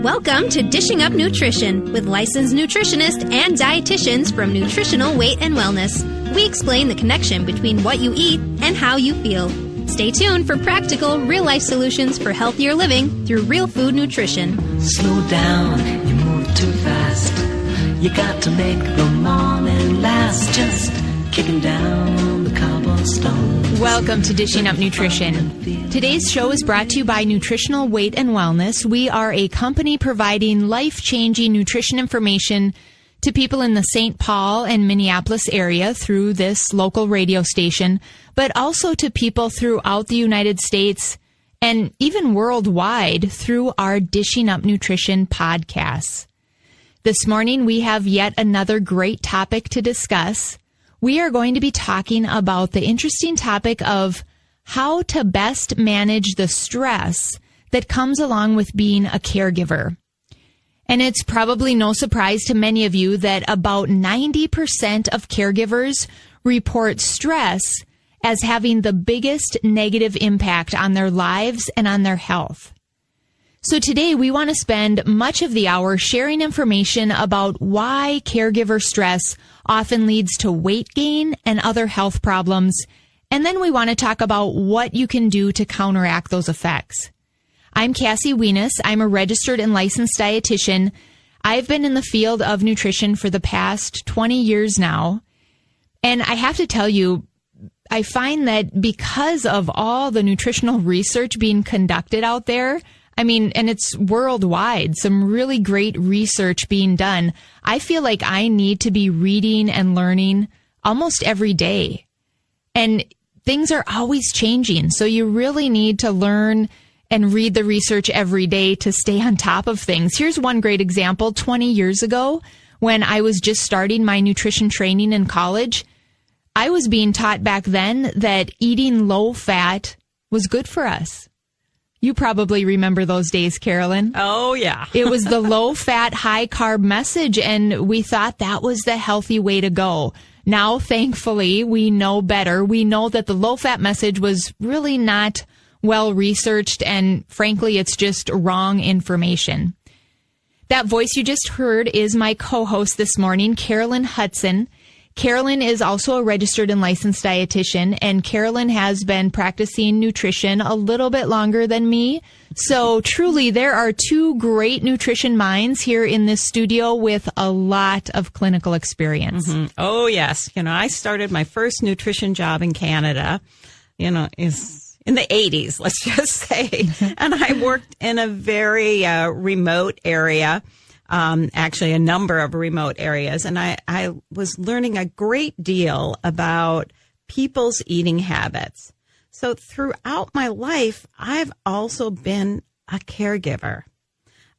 Welcome to Dishing Up Nutrition with licensed nutritionists and dietitians from Nutritional Weight and Wellness. We explain the connection between what you eat and how you feel. Stay tuned for practical, real-life solutions for healthier living through real food nutrition. Slow down, you move too fast. You got to make the morning last. Just kicking down the cobblestone. Welcome to Dishing Up Nutrition. Today's show is brought to you by Nutritional Weight and Wellness. We are a company providing life-changing nutrition information to people in the St. Paul and Minneapolis area through this local radio station, but also to people throughout the United States and even worldwide through our Dishing Up Nutrition podcasts. This morning, we have yet another great topic to discuss. We are going to be talking about the interesting topic of how to best manage the stress that comes along with being a caregiver. And it's probably no surprise to many of you that about 90% of caregivers report stress as having the biggest negative impact on their lives and on their health. So today we want to spend much of the hour sharing information about why caregiver stress often leads to weight gain and other health problems. And then we want to talk about what you can do to counteract those effects. I'm Cassie Wienis. I'm a registered and licensed dietitian. I've been in the field of nutrition for the past 20 years now. And I have to tell you, I find that because of all the nutritional research being conducted out there, and it's worldwide, some really great research being done, I feel like I need to be reading and learning almost every day. And things are always changing. So you really need to learn and read the research every day to stay on top of things. Here's one great example. 20 years ago, when I was just starting my nutrition training in college, I was being taught back then that eating low fat was good for us. You probably remember those days, Carolyn. Oh, yeah. It was the low fat, high carb message, and we thought that was the healthy way to go. Now, thankfully, we know better. We know that the low fat message was really not well researched, and frankly, it's just wrong information. That voice you just heard is my co-host this morning, Carolyn Hudson. Carolyn is also a registered and licensed dietitian, and Carolyn has been practicing nutrition a little bit longer than me. So truly, there are two great nutrition minds here in this studio with a lot of clinical experience. Mm-hmm. Oh, yes. I started my first nutrition job in Canada, is in the 80s, let's just say. And I worked in a very remote area. Actually, a number of remote areas. And I was learning a great deal about people's eating habits. So throughout my life, I've also been a caregiver.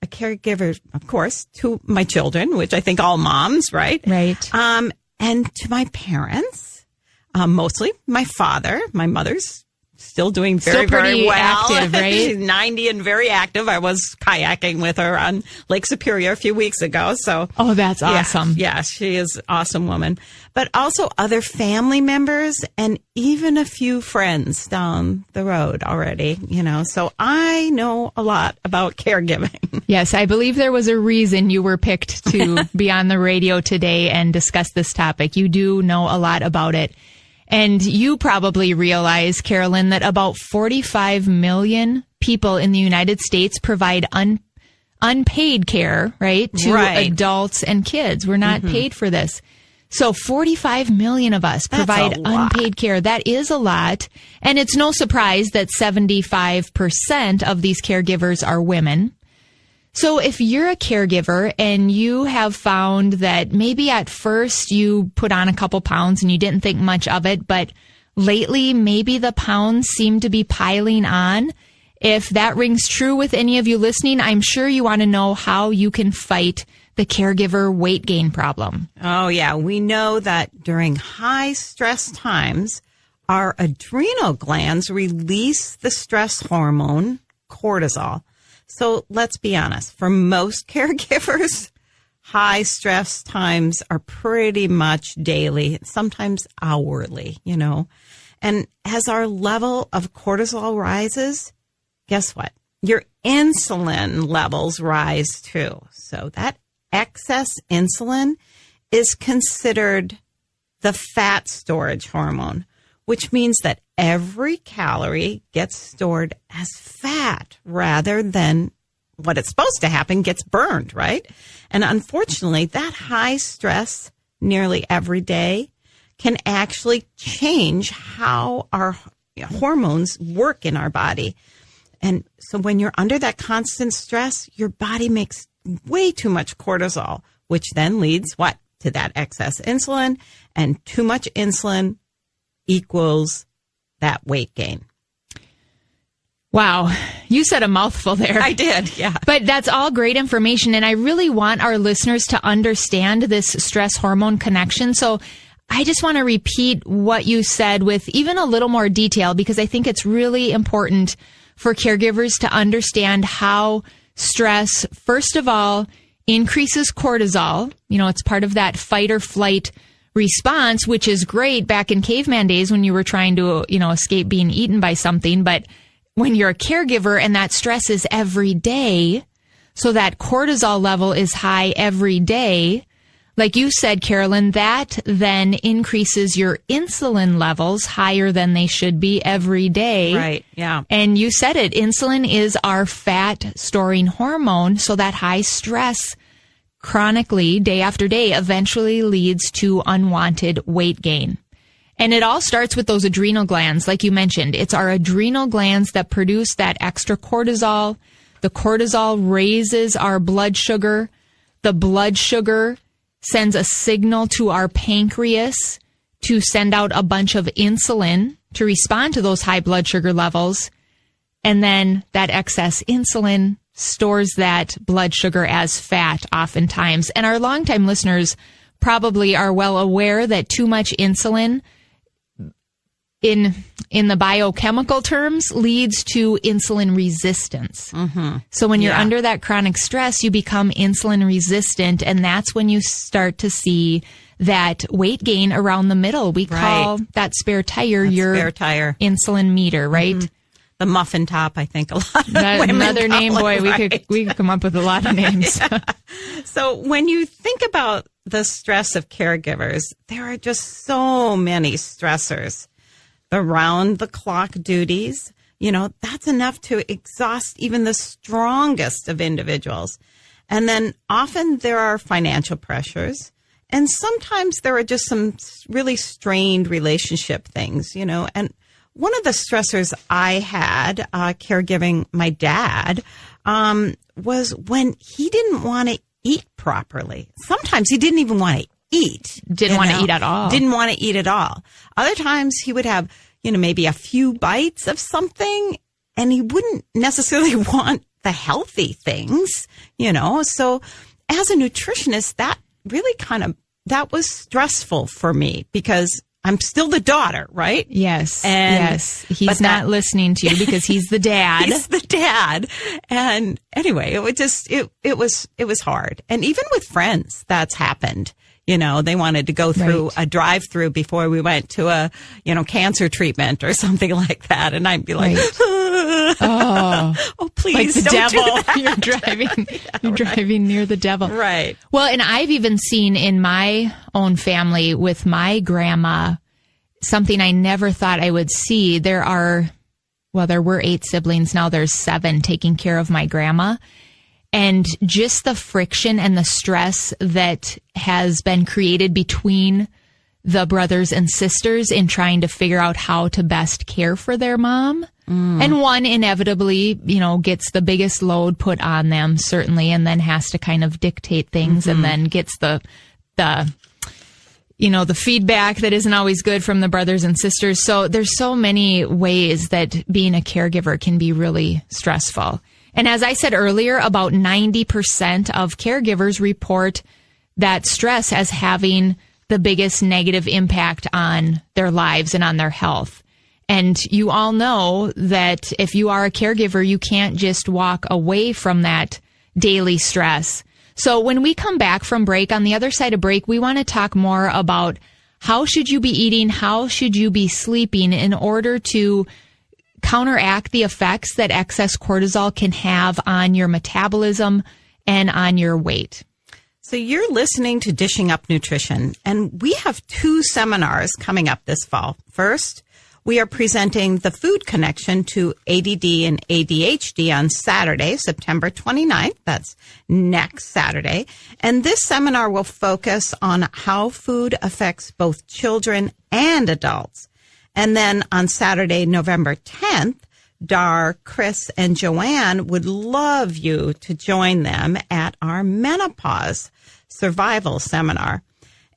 A caregiver, of course, to my children, which I think all moms, right? Right. And to my parents, mostly my father. My mother's still doing very, very well. Active, right? She's 90 and very active. I was kayaking with her on Lake Superior a few weeks ago. So, oh, that's awesome. Yeah, she is an awesome woman. But also other family members and even a few friends down the road already, So I know a lot about caregiving. Yes, I believe there was a reason you were picked to be on the radio today and discuss this topic. You do know a lot about it. And you probably realize, Carolyn, that about 45 million people in the United States provide unpaid care, right, to adults and kids. We're not paid for this. So 45 million of us provide unpaid care. That is a lot. And it's no surprise that 75% of these caregivers are women. So if you're a caregiver and you have found that maybe at first you put on a couple pounds and you didn't think much of it, but lately maybe the pounds seem to be piling on, if that rings true with any of you listening, I'm sure you want to know how you can fight the caregiver weight gain problem. Oh, yeah. We know that during high stress times, our adrenal glands release the stress hormone, cortisol. So let's be honest, for most caregivers, high stress times are pretty much daily, sometimes hourly, And as our level of cortisol rises, guess what? your insulin levels rise too. So that excess insulin is considered the fat storage hormone, which means that every calorie gets stored as fat rather than what it's supposed to happen gets burned, right? And unfortunately, that high stress nearly every day can actually change how our hormones work in our body. And so when you're under that constant stress, your body makes way too much cortisol, which then leads what? To that excess insulin, and too much insulin equals that weight gain. Wow. You said a mouthful there. I did, yeah. But that's all great information. And I really want our listeners to understand this stress hormone connection. So I just want to repeat what you said with even a little more detail, because I think it's really important for caregivers to understand how stress, first of all, increases cortisol. You know, it's part of that fight or flight response, which is great back in caveman days when you were trying to, escape being eaten by something. But when you're a caregiver and that stress is every day, so that cortisol level is high every day, like you said, Carolyn, that then increases your insulin levels higher than they should be every day. Right, yeah. And you said it, insulin is our fat storing hormone, so that high stress chronically, day after day, eventually leads to unwanted weight gain. And it all starts with those adrenal glands, like you mentioned. It's our adrenal glands that produce that extra cortisol. The cortisol raises our blood sugar. The blood sugar sends a signal to our pancreas to send out a bunch of insulin to respond to those high blood sugar levels. And then that excess insulin stores that blood sugar as fat oftentimes. And our longtime listeners probably are well aware that too much insulin in the biochemical terms leads to insulin resistance. Mm-hmm. So when you're under that chronic stress, you become insulin resistant, and that's when you start to see that weight gain around the middle. We call that spare tire your spare tire insulin meter, right? Mm-hmm. The muffin top, I think a lot of women another name, call boy. It, we could come up with a lot of names. Yeah. So when you think about the stress of caregivers, there are just so many stressors. The round-the-clock duties, that's enough to exhaust even the strongest of individuals. And then often there are financial pressures. And sometimes there are just some really strained relationship things, And one of the stressors I had caregiving my dad was when he didn't want to eat properly. Sometimes he didn't even want to eat. Didn't want to eat at all. Didn't want to eat at all. Other times he would have, maybe a few bites of something, and he wouldn't necessarily want the healthy things, So as a nutritionist, that really that was stressful for me because I'm still the daughter, right? Yes. Yes. He's not listening to you because he's the dad. He's the dad. And anyway, it was hard. And even with friends, that's happened. They wanted to go through a drive-through before we went to a, cancer treatment or something like that. And I'd be like, oh, please, like the don't devil. Do that. You're driving near the devil. Right. Well, and I've even seen in my own family with my grandma, something I never thought I would see. There were 8 siblings. Now there's 7 taking care of my grandma. And just the friction and the stress that has been created between the brothers and sisters in trying to figure out how to best care for their mom. And one inevitably, gets the biggest load put on them, certainly, and then has to kind of dictate things and then gets the feedback that isn't always good from the brothers and sisters. So there's so many ways that being a caregiver can be really stressful. And as I said earlier, about 90% of caregivers report that stress as having the biggest negative impact on their lives and on their health. And you all know that if you are a caregiver, you can't just walk away from that daily stress. So when we come back from break, on the other side of break, we want to talk more about how should you be eating, how should you be sleeping in order to counteract the effects that excess cortisol can have on your metabolism and on your weight. So you're listening to Dishing Up Nutrition, and we have 2 seminars coming up this fall. First, we are presenting the food connection to ADD and ADHD on Saturday, September 29th. That's next Saturday. And this seminar will focus on how food affects both children and adults. And then on Saturday, November 10th, Dar, Chris, and Joanne would love you to join them at our menopause survival seminar.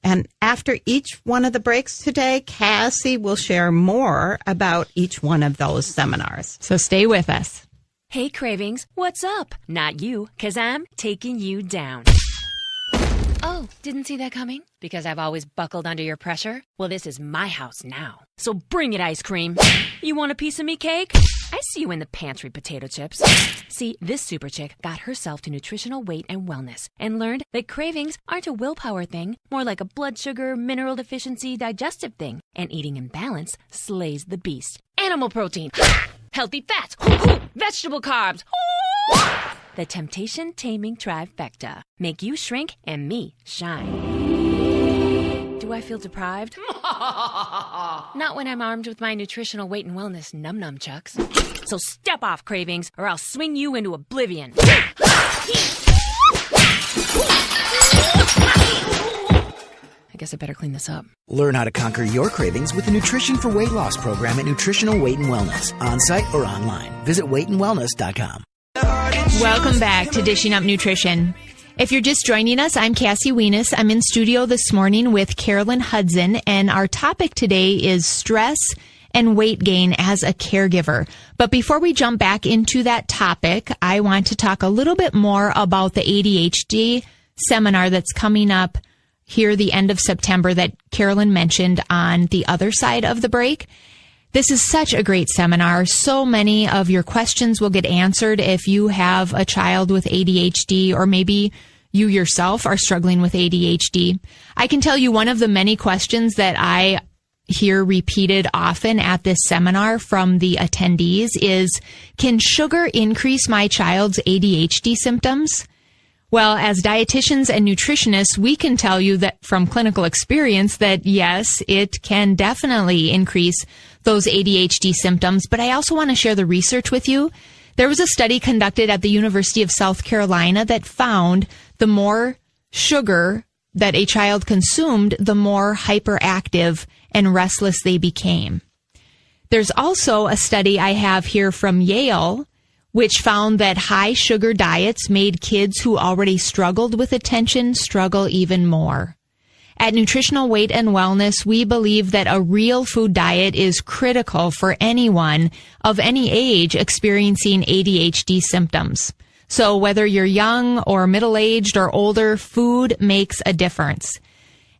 And after each one of the breaks today, Cassie will share more about each one of those seminars. So stay with us. Hey, Cravings, what's up? Not you, 'cause I'm taking you down. Oh, didn't see that coming? Because I've always buckled under your pressure? Well, this is my house now. So bring it, ice cream. You want a piece of me, cake? I see you in the pantry, potato chips. See, this super chick got herself to nutritional weight and wellness and learned that cravings aren't a willpower thing, more like a blood sugar, mineral deficiency, digestive thing. And eating in balance slays the beast. Animal protein, healthy fats, vegetable carbs. The temptation-taming trifecta. Make you shrink and me shine. Do I feel deprived? Not when I'm armed with my nutritional weight and wellness num-num chucks. So step off, Cravings, or I'll swing you into oblivion. I guess I better clean this up. Learn how to conquer your cravings with the Nutrition for Weight Loss program at Nutritional Weight and Wellness, on-site or online. Visit weightandwellness.com. Welcome back to Dishing Up Nutrition. If you're just joining us, I'm Cassie Wienis. I'm in studio this morning with Carolyn Hudson, and our topic today is stress and weight gain as a caregiver. But before we jump back into that topic, I want to talk a little bit more about the ADHD seminar that's coming up here the end of September that Carolyn mentioned on the other side of the break. This is such a great seminar. So many of your questions will get answered if you have a child with ADHD, or maybe you yourself are struggling with ADHD. I can tell you one of the many questions that I hear repeated often at this seminar from the attendees is, can sugar increase my child's ADHD symptoms? Well, as dietitians and nutritionists, we can tell you that from clinical experience that yes, it can definitely increase those ADHD symptoms. But I also want to share the research with you. There was a study conducted at the University of South Carolina that found the more sugar that a child consumed, the more hyperactive and restless they became. There's also a study I have here from Yale, which found that high sugar diets made kids who already struggled with attention struggle even more. At Nutritional Weight and Wellness, we believe that a real food diet is critical for anyone of any age experiencing ADHD symptoms. So whether you're young or middle-aged or older, food makes a difference.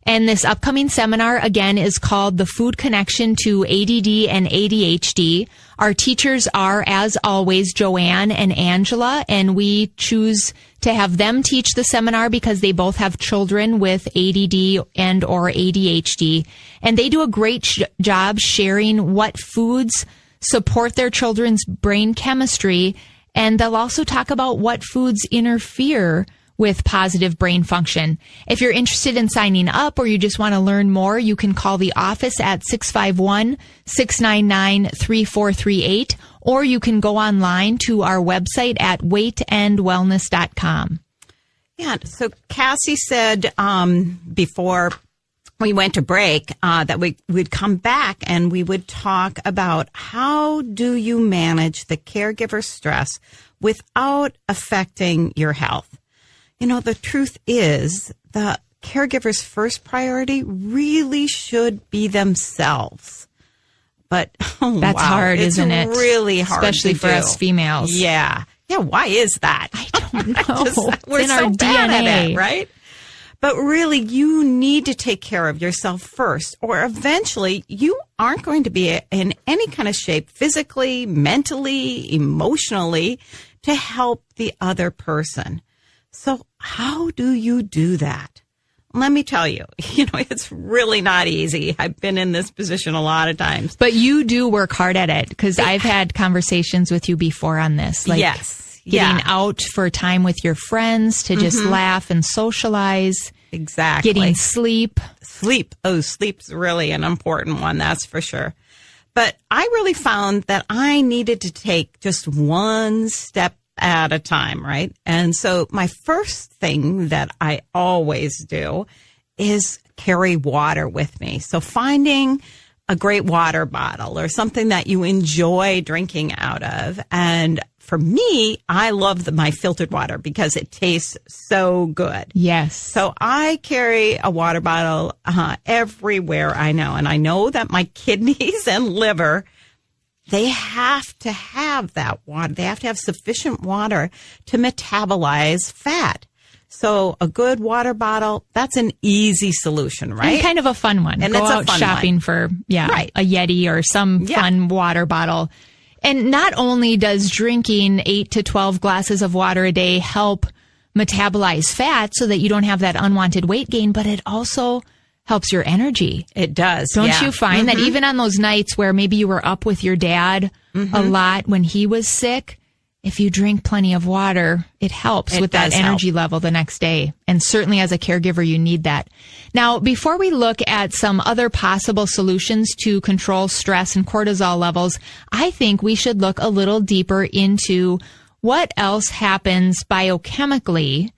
And this upcoming seminar, again, is called The Food Connection to ADD and ADHD. Our teachers are, as always, Joanne and Angela, and we choose to have them teach the seminar because they both have children with ADD and or ADHD. And they do a great job sharing what foods support their children's brain chemistry, and they'll also talk about what foods interfere with positive brain function. If you're interested in signing up or you just want to learn more, you can call the office at 651-699-3438, or you can go online to our website at weightandwellness.com. Yeah, so Cassie said before we went to break that we'd come back and we would talk about how do you manage the caregiver stress without affecting your health. You know, the truth is the caregiver's first priority really should be themselves. But that's hard, isn't it? It's really hard, especially for us females. Yeah. Why is that? I don't know. We're in so our bad DNA, at it, right? But really, you need to take care of yourself first, or eventually you aren't going to be in any kind of shape physically, mentally, emotionally to help the other person. So how do you do that? let me tell you, it's really not easy. I've been in this position a lot of times. But you do work hard at it, because I've had conversations with you before on this. Like yes. Getting out for time with your friends to just laugh and socialize. Exactly. Getting sleep. Sleep. Oh, sleep's really an important one, that's for sure. But I really found that I needed to take just one step at a time, right? And so my first thing that I always do is carry water with me. So finding a great water bottle or something that you enjoy drinking out of. And for me, I love my filtered water because it tastes so good. Yes. So I carry a water bottle everywhere I know. And I know that my kidneys and liver, they have to have that water. They have to have sufficient water to metabolize fat. So a good water bottle, that's an easy solution, right? And kind of a fun one. And Go it's a out fun shopping one. for, Right. a Yeti or some fun water bottle. And not only does drinking 8 to 12 glasses of water a day help metabolize fat so that you don't have that unwanted weight gain, but it also helps your energy. It does. Don't you find that even on those nights where maybe you were up with your dad a lot when he was sick, if you drink plenty of water, it helps with that energy level the next day. And certainly as a caregiver, you need that. Now, before we look at some other possible solutions to control stress and cortisol levels, I think we should look a little deeper into what else happens biochemically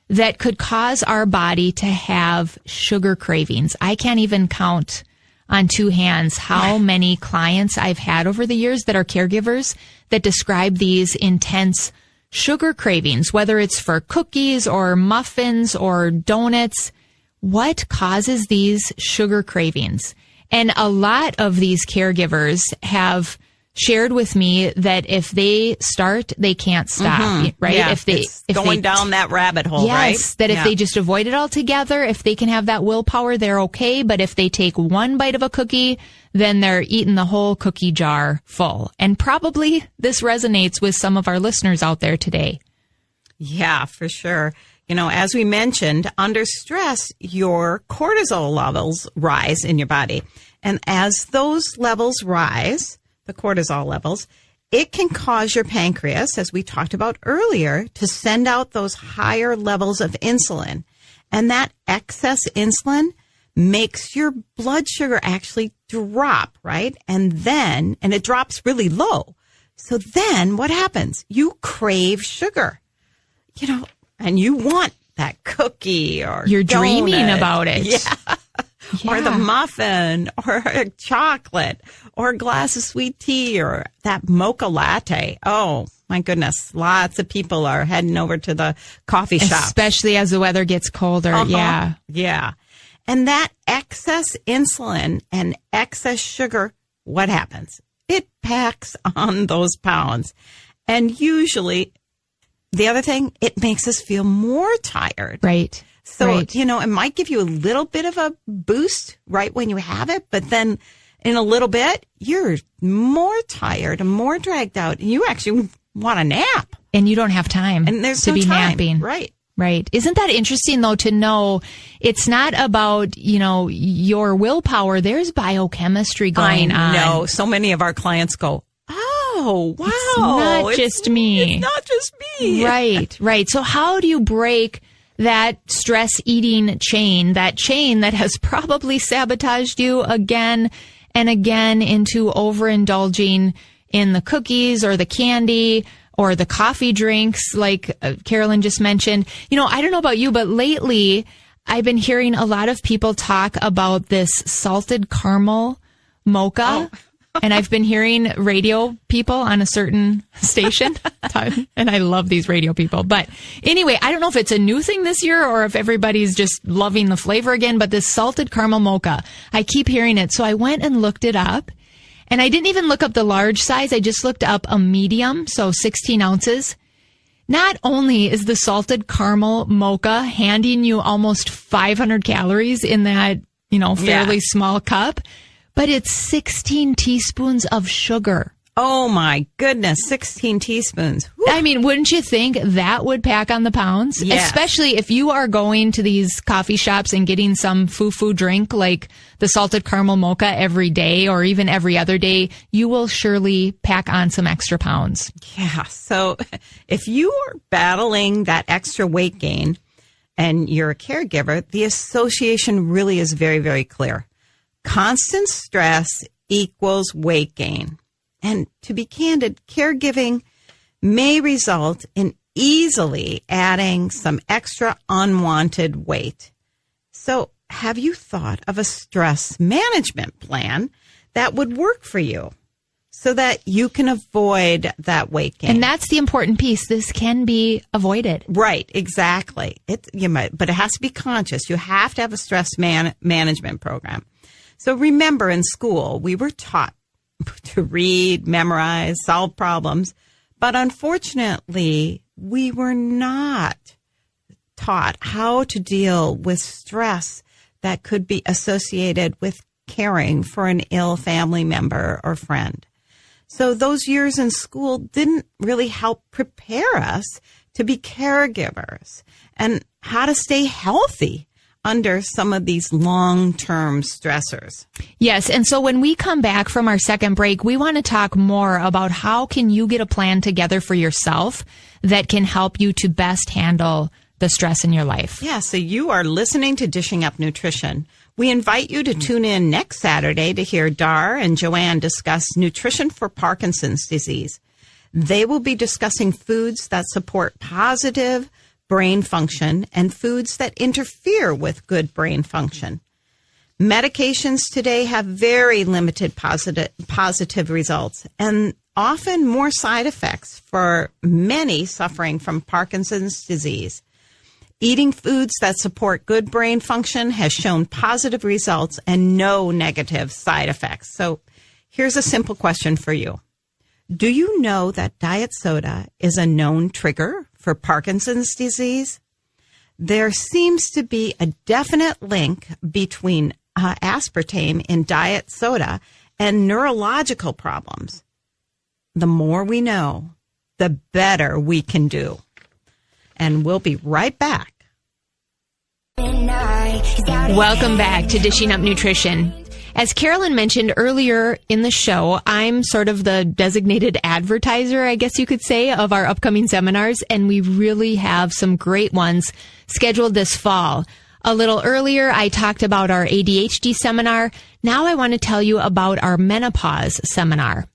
that could cause our body to have sugar cravings. I can't even count on two hands how many clients I've had over the years that are caregivers that describe these intense sugar cravings, whether it's for cookies or muffins or donuts. What causes these sugar cravings? And a lot of these caregivers have shared with me that if they start, they can't stop, right? Yeah, if going down that rabbit hole, right? Yes, that if they just avoid it altogether, if they can have that willpower, they're okay. But if they take one bite of a cookie, then they're eating the whole cookie jar full. And probably this resonates with some of our listeners out there today. Yeah, for sure. As we mentioned, under stress, your cortisol levels rise in your body. And as those levels rise, the cortisol levels, it can cause your pancreas, as we talked about earlier, to send out those higher levels of insulin. And that excess insulin makes your blood sugar actually drop, right? And it drops really low. So then what happens? You crave sugar, and you want that cookie or you're donut. Dreaming about it. Yeah. Or the muffin, or a chocolate, or a glass of sweet tea, or that mocha latte. Oh, my goodness. Lots of people are heading over to the coffee shop. Especially as the weather gets colder. Yeah. Yeah. And that excess insulin and excess sugar, what happens? It packs on those pounds. And usually, the other thing, it makes us feel more tired. Right. So, it might give you a little bit of a boost right when you have it, but then in a little bit, you're more tired and more dragged out, and you actually want a nap. And you don't have time and there's to no be time. napping. Right. Right. Isn't that interesting, though, to know it's not about, your willpower. There's biochemistry going on. I know. So many of our clients go, oh, wow. It's not just me. It's not just me. Right. So how do you break that stress eating chain that has probably sabotaged you again and again into overindulging in the cookies or the candy or the coffee drinks like Carolyn just mentioned? I don't know about you, but lately I've been hearing a lot of people talk about this salted caramel mocha. Oh. And I've been hearing radio people on a certain station, and I love these radio people. But anyway, I don't know if it's a new thing this year or if everybody's just loving the flavor again, but this salted caramel mocha, I keep hearing it. So I went and looked it up, and I didn't even look up the large size. I just looked up a medium, so 16 ounces. Not only is the salted caramel mocha handing you almost 500 calories in that, fairly small cup, but it's 16 teaspoons of sugar. Oh, my goodness. 16 teaspoons. Whew. I mean, wouldn't you think that would pack on the pounds? Yes. Especially if you are going to these coffee shops and getting some foo-foo drink like the salted caramel mocha every day or even every other day, you will surely pack on some extra pounds. Yeah. So if you are battling that extra weight gain and you're a caregiver, the association really is very, very clear. Constant stress equals weight gain. And to be candid, caregiving may result in easily adding some extra unwanted weight. So have you thought of a stress management plan that would work for you so that you can avoid that weight gain? And that's the important piece. This can be avoided. Right, exactly. But it has to be conscious. You have to have a stress management program. So remember, in school, we were taught to read, memorize, solve problems. But unfortunately, we were not taught how to deal with stress that could be associated with caring for an ill family member or friend. So those years in school didn't really help prepare us to be caregivers and how to stay healthy under some of these long-term stressors. Yes, and so when we come back from our second break, we want to talk more about how can you get a plan together for yourself that can help you to best handle the stress in your life. Yeah, so you are listening to Dishing Up Nutrition. We invite you to tune in next Saturday to hear Dar and Joanne discuss nutrition for Parkinson's disease. They will be discussing foods that support positive brain function and foods that interfere with good brain function. Medications today have very limited positive results and often more side effects for many suffering from Parkinson's disease. Eating foods that support good brain function has shown positive results and no negative side effects. So here's a simple question for you. Do you know that diet soda is a known trigger for Parkinson's disease? There seems to be a definite link between aspartame in diet soda and neurological problems. The more we know, the better we can do. And we'll be right back. Welcome back to Dishing Up Nutrition. As Carolyn mentioned earlier in the show, I'm sort of the designated advertiser, I guess you could say, of our upcoming seminars, and we really have some great ones scheduled this fall. A little earlier, I talked about our ADHD seminar. Now I want to tell you about our menopause seminar.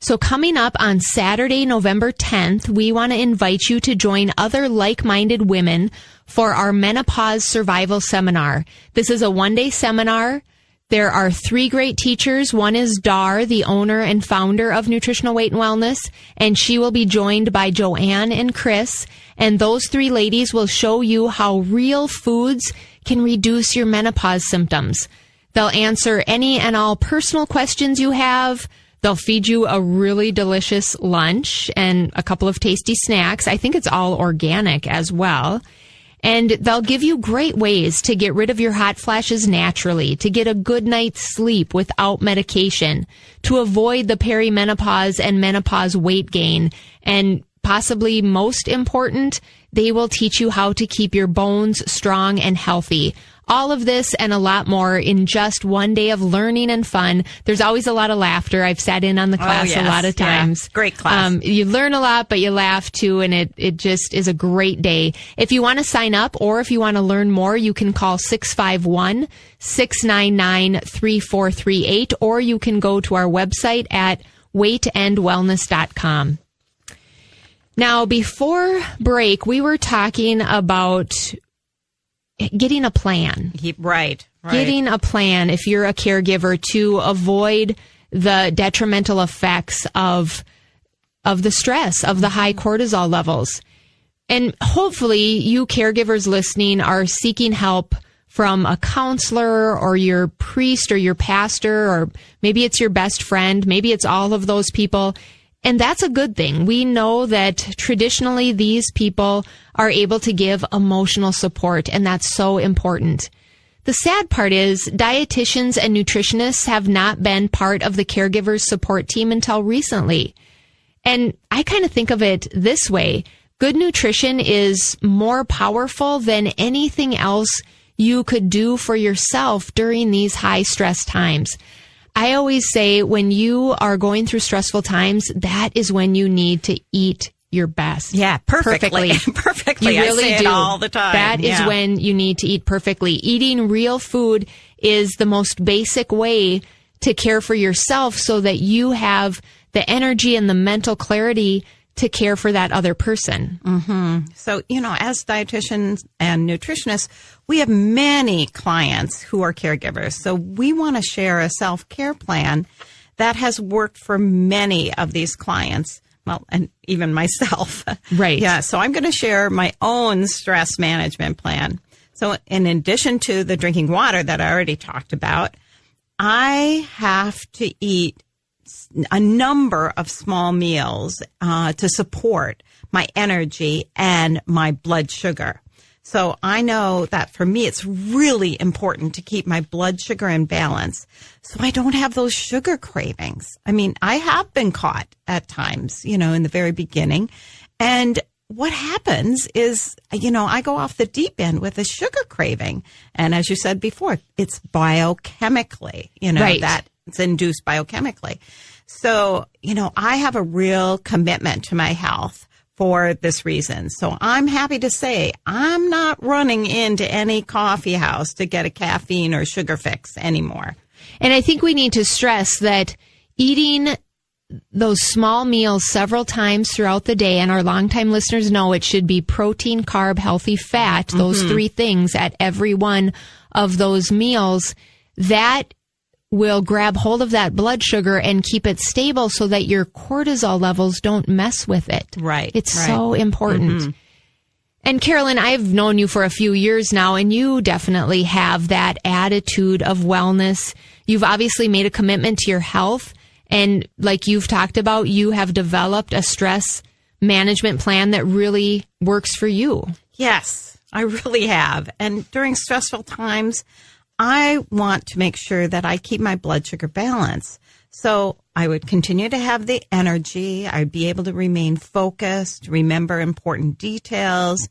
So coming up on Saturday, November 10th, we want to invite you to join other like-minded women for our menopause survival seminar. This is a one-day seminar. There are 3 great teachers. One is Dar, the owner and founder of Nutritional Weight and Wellness, and she will be joined by Joanne and Chris. And those 3 ladies will show you how real foods can reduce your menopause symptoms. They'll answer any and all personal questions you have. They'll feed you a really delicious lunch and a couple of tasty snacks. I think it's all organic as well. And they'll give you great ways to get rid of your hot flashes naturally, to get a good night's sleep without medication, to avoid the perimenopause and menopause weight gain. And possibly most important, they will teach you how to keep your bones strong and healthy. All of this and a lot more in just one day of learning and fun. There's always a lot of laughter. I've sat in on the class a lot of times. Yeah. Great class. You learn a lot, but you laugh too, and it just is a great day. If you want to sign up or if you want to learn more, you can call 651-699-3438, or you can go to our website at weightandwellness.com. Now, before break, we were talking about getting a plan. Right. Getting a plan if you're a caregiver to avoid the detrimental effects of the stress, of the high cortisol levels. And hopefully you caregivers listening are seeking help from a counselor or your priest or your pastor, or maybe it's your best friend. Maybe it's all of those people. And that's a good thing. We know that traditionally these people are able to give emotional support, and that's so important. the sad part is dietitians and nutritionists have not been part of the caregivers support team until recently. And I kind of think of it this way. Good nutrition is more powerful than anything else you could do for yourself during these high stress times. I always say when you are going through stressful times, that is when you need to eat your best. Yeah, perfectly. Perfectly. You really I say do. it all the time. That is when you need to eat perfectly. Eating real food is the most basic way to care for yourself so that you have the energy and the mental clarity to care for that other person. Mm-hmm. So, as dietitians and nutritionists, we have many clients who are caregivers. So we want to share a self-care plan that has worked for many of these clients. Well, and even myself. Right. Yeah. So I'm going to share my own stress management plan. So in addition to the drinking water that I already talked about, I have to eat a number of small meals to support my energy and my blood sugar. So I know that for me, it's really important to keep my blood sugar in balance so I don't have those sugar cravings. I mean, I have been caught at times, in the very beginning. And what happens is, I go off the deep end with a sugar craving. And as you said before, it's biochemically, Right. that it's induced biochemically. So, I have a real commitment to my health for this reason. So I'm happy to say I'm not running into any coffee house to get a caffeine or sugar fix anymore. And I think we need to stress that eating those small meals several times throughout the day, and our longtime listeners know it should be protein, carb, healthy fat, those three things at every one of those meals, that will grab hold of that blood sugar and keep it stable so that your cortisol levels don't mess with it. Right. It's so important. And Carolyn, I've known you for a few years now, and you definitely have that attitude of wellness. You've obviously made a commitment to your health. And like you've talked about, you have developed a stress management plan that really works for you. Yes, I really have. And during stressful times, I want to make sure that I keep my blood sugar balance. So I would continue to have the energy. I'd be able to remain focused, remember important details,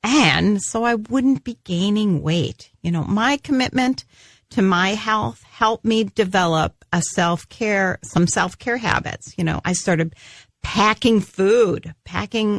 and so I wouldn't be gaining weight. My commitment to my health helped me develop some self-care habits. I started packing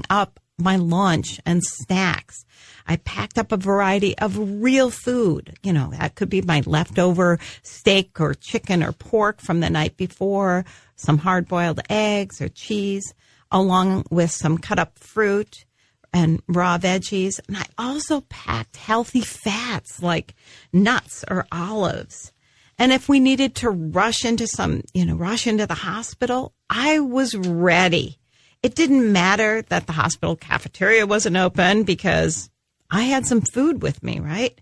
up my lunch and snacks. I packed up a variety of real food. That could be my leftover steak or chicken or pork from the night before, some hard-boiled eggs or cheese, along with some cut-up fruit and raw veggies. And I also packed healthy fats like nuts or olives. And if we needed to rush into the hospital, I was ready. It didn't matter that the hospital cafeteria wasn't open because I had some food with me, right?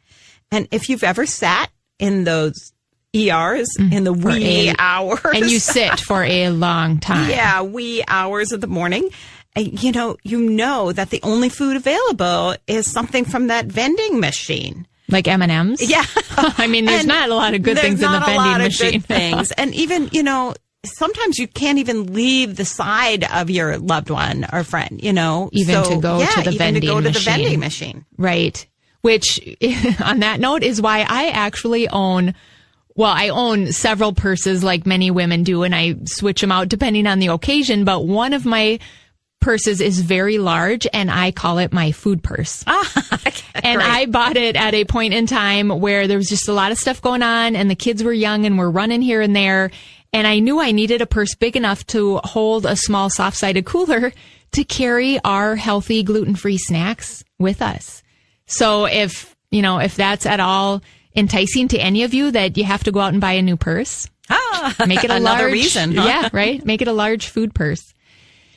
And if you've ever sat in those ERs in the wee hours. And you sit for a long time. Yeah, wee hours of the morning. You know that the only food available is something from that vending machine. Like M&Ms? Yeah. I mean, there's not a lot of good things in the vending machine. Good things. And even, sometimes you can't even leave the side of your loved one or friend, Even to go to the vending machine. Right. Which, on that note, is why I actually own several purses like many women do, and I switch them out depending on the occasion. But one of my purses is very large, and I call it my food purse. And I bought it at a point in time where there was just a lot of stuff going on, and the kids were young and were running here and there. And I knew I needed a purse big enough to hold a small soft-sided cooler to carry our healthy gluten-free snacks with us. So if that's at all enticing to any of you that you have to go out and buy a new purse, make it another reason. Huh? Yeah, right. Make it a large food purse.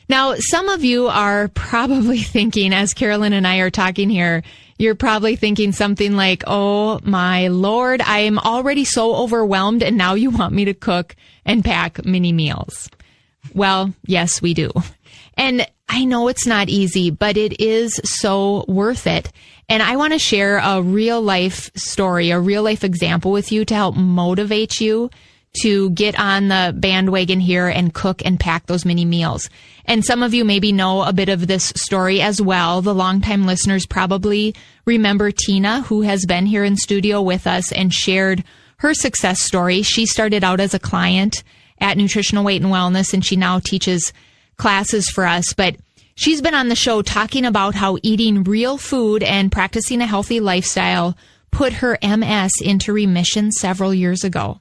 Now, some of you are probably thinking, as Carolyn and I are talking here, you're probably thinking something like, oh my Lord, I am already so overwhelmed and now you want me to cook and pack mini meals. Well, yes, we do. And I know it's not easy, but it is so worth it. And I want to share a real life story, a real life example with you to help motivate you to get on the bandwagon here and cook and pack those mini meals. And some of you maybe know a bit of this story as well. The longtime listeners probably remember Tina, who has been here in studio with us and shared her success story. She started out as a client at Nutritional Weight and Wellness, and she now teaches classes for us. But she's been on the show talking about how eating real food and practicing a healthy lifestyle put her MS into remission several years ago.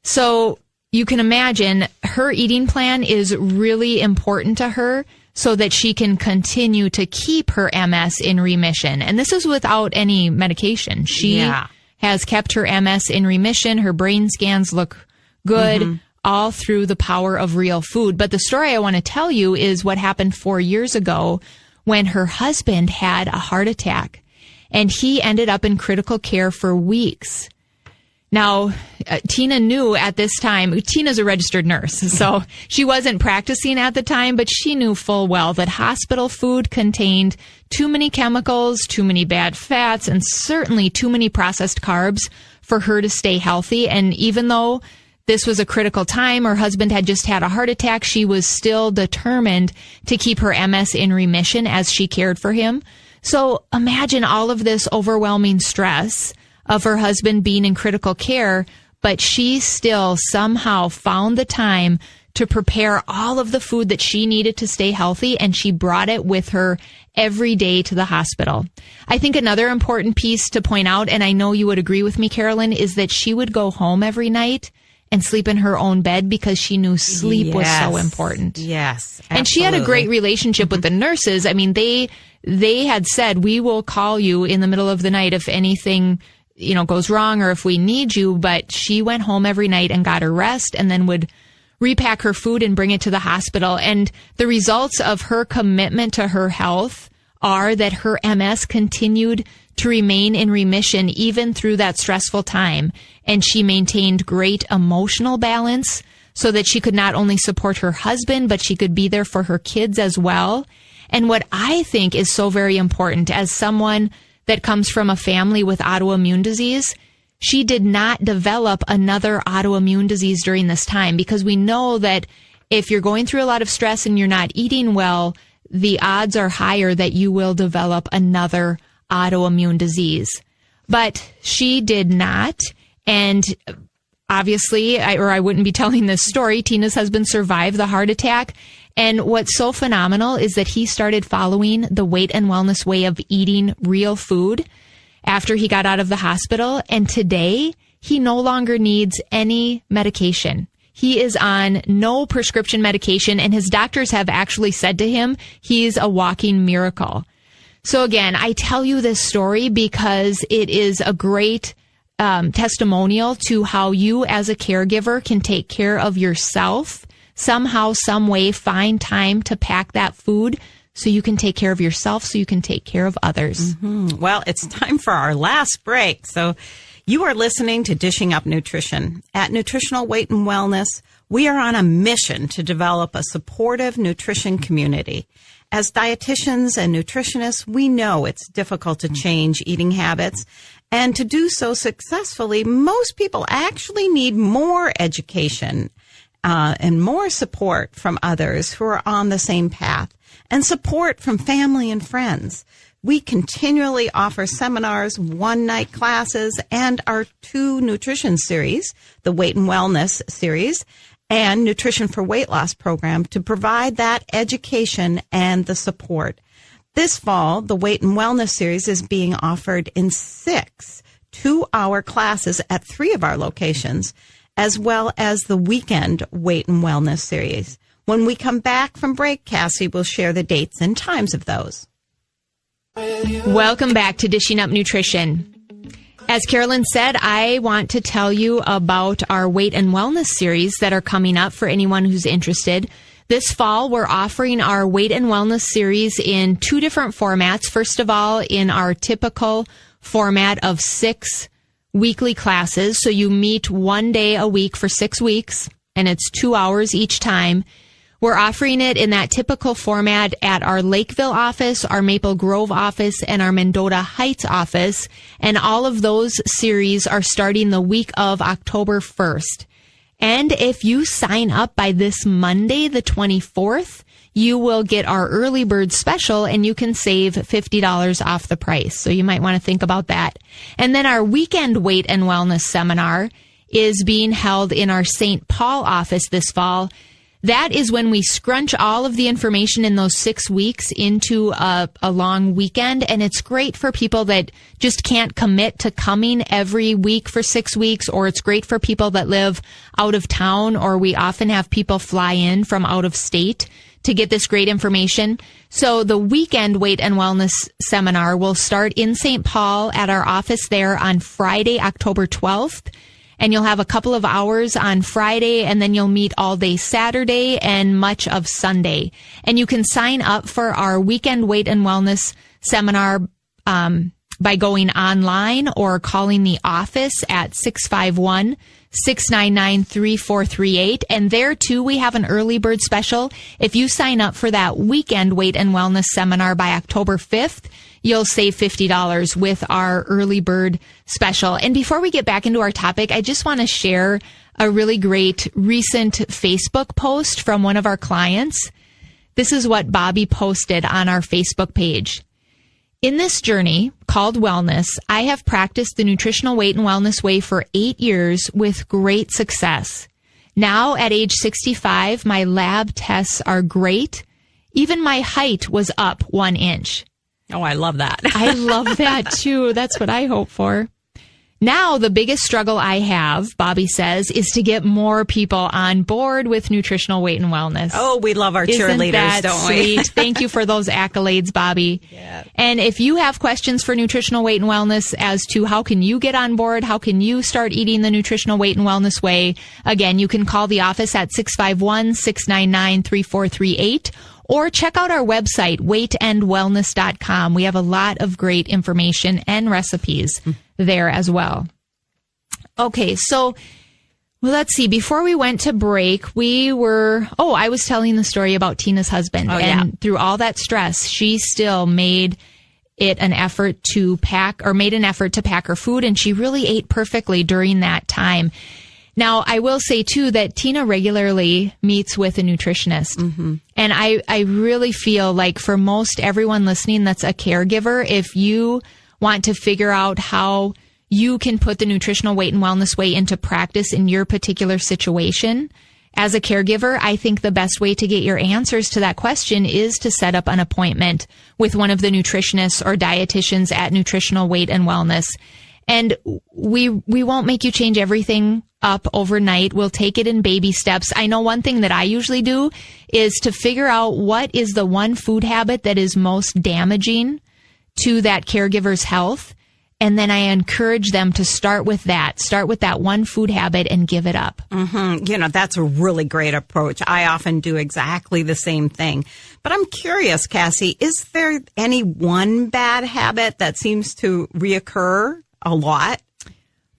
So you can imagine her eating plan is really important to her so that she can continue to keep her MS in remission. And this is without any medication. She has kept her MS in remission. Her brain scans look good, all through the power of real food. But the story I want to tell you is what happened 4 years ago when her husband had a heart attack and he ended up in critical care for weeks. Now, Tina knew at this time, Tina's a registered nurse, so she wasn't practicing at the time, but she knew full well that hospital food contained too many chemicals, too many bad fats, and certainly too many processed carbs for her to stay healthy. And even though this was a critical time, her husband had just had a heart attack, she was still determined to keep her MS in remission as she cared for him. So imagine all of this overwhelming stress of her husband being in critical care, but she still somehow found the time to prepare all of the food that she needed to stay healthy, and she brought it with her every day to the hospital. I think another important piece to point out, and I know you would agree with me, Carolyn, is that she would go home every night and sleep in her own bed because she knew sleep was so important. Yes, absolutely. And she had a great relationship with the nurses. I mean, they had said, we will call you in the middle of the night if anything goes wrong or if we need you. But she went home every night and got her rest and then would repack her food and bring it to the hospital. And the results of her commitment to her health are that her MS continued to remain in remission even through that stressful time. And she maintained great emotional balance so that she could not only support her husband, but she could be there for her kids as well. And what I think is so very important as someone that comes from a family with autoimmune disease, she did not develop another autoimmune disease during this time, because we know that if you're going through a lot of stress and you're not eating well, the odds are higher that you will develop another autoimmune disease. But she did not. And obviously, I wouldn't be telling this story, Tina's husband survived the heart attack. And what's so phenomenal is that he started following the weight and wellness way of eating real food after he got out of the hospital. And today, he no longer needs any medication. He is on no prescription medication, and his doctors have actually said to him, he's a walking miracle. So again, I tell you this story because it is a great testimonial to how you as a caregiver can take care of yourself. Somehow, some way, find time to pack that food so you can take care of yourself, so you can take care of others. Mm-hmm. Well, it's time for our last break. So you are listening to Dishing Up Nutrition. At Nutritional Weight and Wellness, we are on a mission to develop a supportive nutrition community. As dietitians and nutritionists, we know it's difficult to change eating habits. And to do so successfully, most people actually need more education and more support from others who are on the same path, and support from family and friends. We continually offer seminars, one-night classes, and our 2 nutrition series, the Weight and Wellness series and Nutrition for Weight Loss program, to provide that education and the support. This fall, the Weight and Wellness series is being offered in 6 2-hour classes at 3 of our locations, as well as the weekend Weight and Wellness series. When we come back from break, Cassie will share the dates and times of those. Welcome back to Dishing Up Nutrition. As Carolyn said, I want to tell you about our Weight and Wellness series that are coming up for anyone who's interested. This fall, we're offering our Weight and Wellness series in 2 different formats. First of all, in our typical format of 6 weekly classes. So you meet 1 day a week for 6 weeks, and it's 2 hours each time. We're offering it in that typical format at our Lakeville office, our Maple Grove office, and our Mendota Heights office. And all of those series are starting the week of October 1st. And if you sign up by this Monday, the 24th, you will get our early bird special and you can save $50 off the price. So you might want to think about that. And then our weekend weight and wellness seminar is being held in our St. Paul office this fall. That is when we scrunch all of the information in those 6 weeks into a long weekend. And it's great for people that just can't commit to coming every week for 6 weeks, or it's great for people that live out of town, or we often have people fly in from out of state to get this great information. So the weekend weight and wellness seminar will start in St. Paul at our office there on Friday, October 12th. And you'll have a couple of hours on Friday, and then you'll meet all day Saturday and much of Sunday. And you can sign up for our weekend weight and wellness seminar by going online or calling the office at 651-699-3438. And there, too, we have an early bird special. If you sign up for that weekend weight and wellness seminar by October 5th, you'll save $50 with our early bird special. And before we get back into our topic, I just want to share a really great recent Facebook post from one of our clients. This is what Bobby posted on our Facebook page. In this journey called wellness, I have practiced the nutritional weight and wellness way for 8 years with great success. Now at age 65, my lab tests are great. Even my height was up 1 inch. Oh, I love that. I love that too. That's what I hope for. Now, the biggest struggle I have, Bobby says, is to get more people on board with nutritional weight and wellness. Oh, we love our cheerleaders, don't we? Sweet? Thank you for those accolades, Bobby. Yeah. And if you have questions for nutritional weight and wellness as to how can you get on board, how can you start eating the nutritional weight and wellness way, again, you can call the office at 651-699-3438. Or check out our website, weightandwellness.com. We have a lot of great information and recipes there as well. Okay, so let's see. Before we went to break, I was telling the story about Tina's husband. And through all that stress, she still made an effort to pack her food, and she really ate perfectly during that time. Now, I will say, too, that Tina regularly meets with a nutritionist. Mm-hmm. And I really feel like for most everyone listening that's a caregiver, if you want to figure out how you can put the nutritional weight and wellness way into practice in your particular situation as a caregiver, I think the best way to get your answers to that question is to set up an appointment with one of the nutritionists or dietitians at Nutritional Weight and Wellness. And we won't make you change everything up overnight. We'll take it in baby steps. I know one thing that I usually do is to figure out what is the one food habit that is most damaging to that caregiver's health. And then I encourage them to start with that one food habit and give it up. Mm-hmm. That's a really great approach. I often do exactly the same thing. But I'm curious, Cassie, is there any one bad habit that seems to reoccur a lot?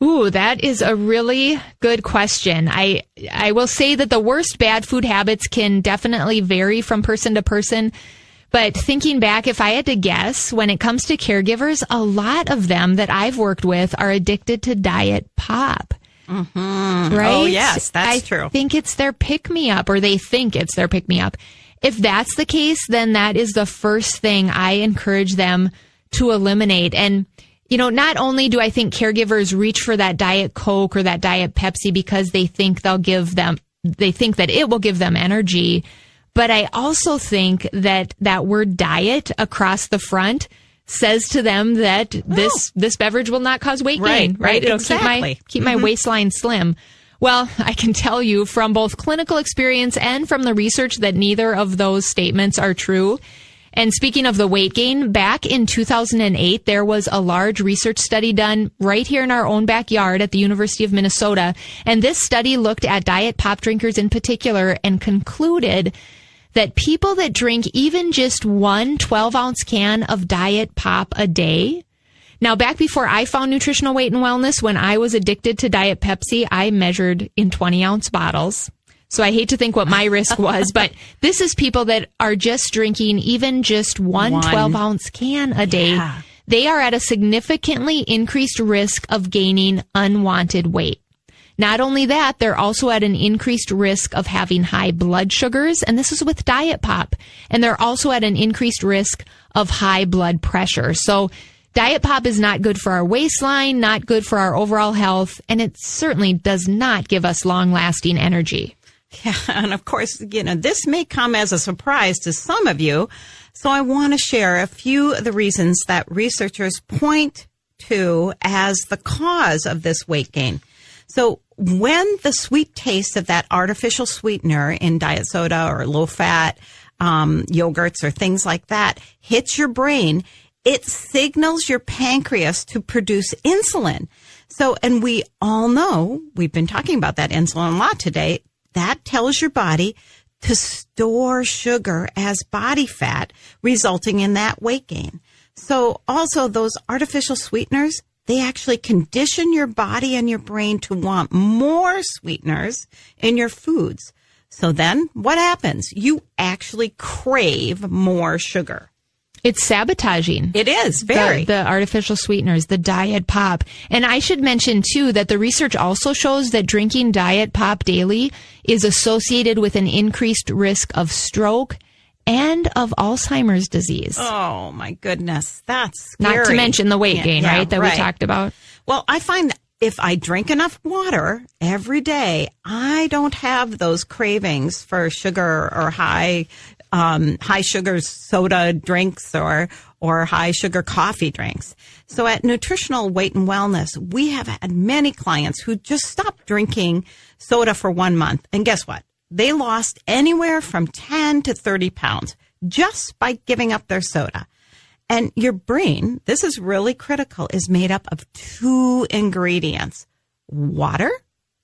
Ooh, that is a really good question. I will say that the worst bad food habits can definitely vary from person to person. But thinking back, if I had to guess, when it comes to caregivers, a lot of them that I've worked with are addicted to diet pop. Mm-hmm. Right? Oh, yes, that's true. I think it's their pick-me-up, or they think it's their pick-me-up. If that's the case, then that is the first thing I encourage them to eliminate. And not only do I think caregivers reach for that Diet Coke or that Diet Pepsi because they think that it will give them energy, but I also think that word diet across the front says to them that this beverage will not cause weight gain, right? It'll keep my waistline slim. Well, I can tell you from both clinical experience and from the research that neither of those statements are true. And speaking of the weight gain, back in 2008, there was a large research study done right here in our own backyard at the University of Minnesota. And this study looked at diet pop drinkers in particular and concluded that people that drink even just one 12-ounce can of diet pop a day. Now, back before I found Nutritional Weight and Wellness, when I was addicted to Diet Pepsi, I measured in 20-ounce bottles. So I hate to think what my risk was, but this is people that are just drinking even just one 12-ounce can a day. Yeah. They are at a significantly increased risk of gaining unwanted weight. Not only that, they're also at an increased risk of having high blood sugars, and this is with diet pop. And they're also at an increased risk of high blood pressure. So diet pop is not good for our waistline, not good for our overall health, and it certainly does not give us long-lasting energy. Yeah, and of course, this may come as a surprise to some of you. So I want to share a few of the reasons that researchers point to as the cause of this weight gain. So when the sweet taste of that artificial sweetener in diet soda or low-fat yogurts or things like that hits your brain, it signals your pancreas to produce insulin. So, and we all know, we've been talking about that insulin a lot today, that tells your body to store sugar as body fat, resulting in that weight gain. So also those artificial sweeteners, they actually condition your body and your brain to want more sweeteners in your foods. So then what happens? You actually crave more sugar. It's sabotaging. It is, very. The artificial sweeteners, the diet pop. And I should mention, too, that the research also shows that drinking diet pop daily is associated with an increased risk of stroke and of Alzheimer's disease. Oh, my goodness. That's scary. Not to mention the weight gain, right, that we talked about. Well, I find that if I drink enough water every day, I don't have those cravings for sugar or high sugar soda drinks or high sugar coffee drinks. So at Nutritional Weight and Wellness, we have had many clients who just stopped drinking soda for 1 month. And guess what? They lost anywhere from 10 to 30 pounds just by giving up their soda. And your brain, this is really critical, is made up of 2 ingredients, water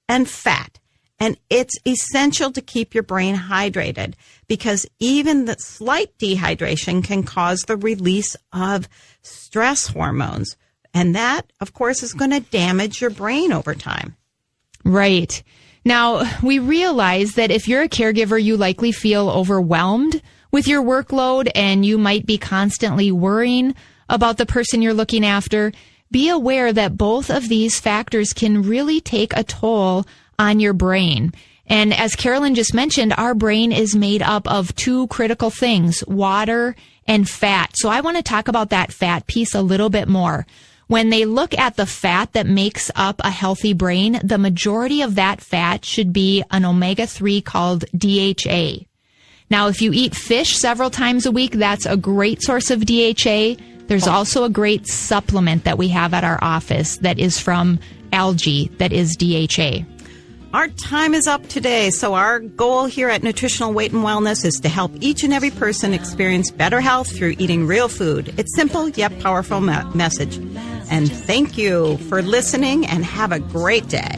and fat. And it's essential to keep your brain hydrated because even the slight dehydration can cause the release of stress hormones. And that, of course, is going to damage your brain over time. Right. Now, we realize that if you're a caregiver, you likely feel overwhelmed with your workload and you might be constantly worrying about the person you're looking after. Be aware that both of these factors can really take a toll on your brain. And as Carolyn just mentioned, our brain is made up of 2 critical things, water and fat. So I want to talk about that fat piece a little bit more. When they look at the fat that makes up a healthy brain, the majority of that fat should be an omega-3 called DHA. Now, if you eat fish several times a week, that's a great source of DHA. There's also a great supplement that we have at our office that is from algae that is DHA. Our time is up today, so our goal here at Nutritional Weight and Wellness is to help each and every person experience better health through eating real food. It's simple yet powerful message. And thank you for listening and have a great day.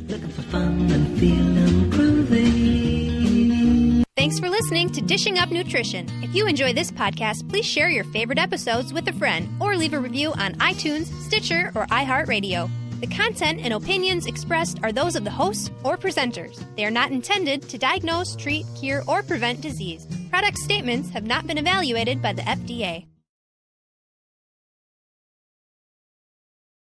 Looking for fun and feeling groovy. Thanks for listening to Dishing Up Nutrition. If you enjoy this podcast, please share your favorite episodes with a friend or leave a review on iTunes, Stitcher, or iHeartRadio. The content and opinions expressed are those of the hosts or presenters. They are not intended to diagnose, treat, cure, or prevent disease. Product statements have not been evaluated by the FDA.